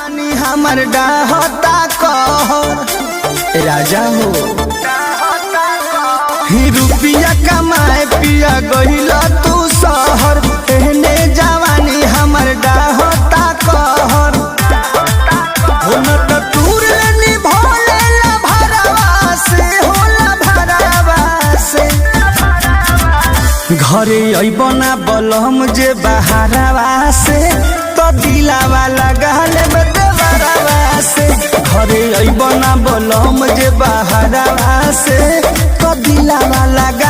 जवानी हमर डाहता कहर राजा हो ही रुपिया कमाए पिया गहिला तू शहर एहने जवानी हमर डाहता कहर हो न त तूर निभोले ला भरवा से होला भरवा से घरे अइबना बलम जे बहारवा से तो दिलावा लगाले बदवरवा से घरे अइबना बलम जे बहारवा से तो दिलावा लगा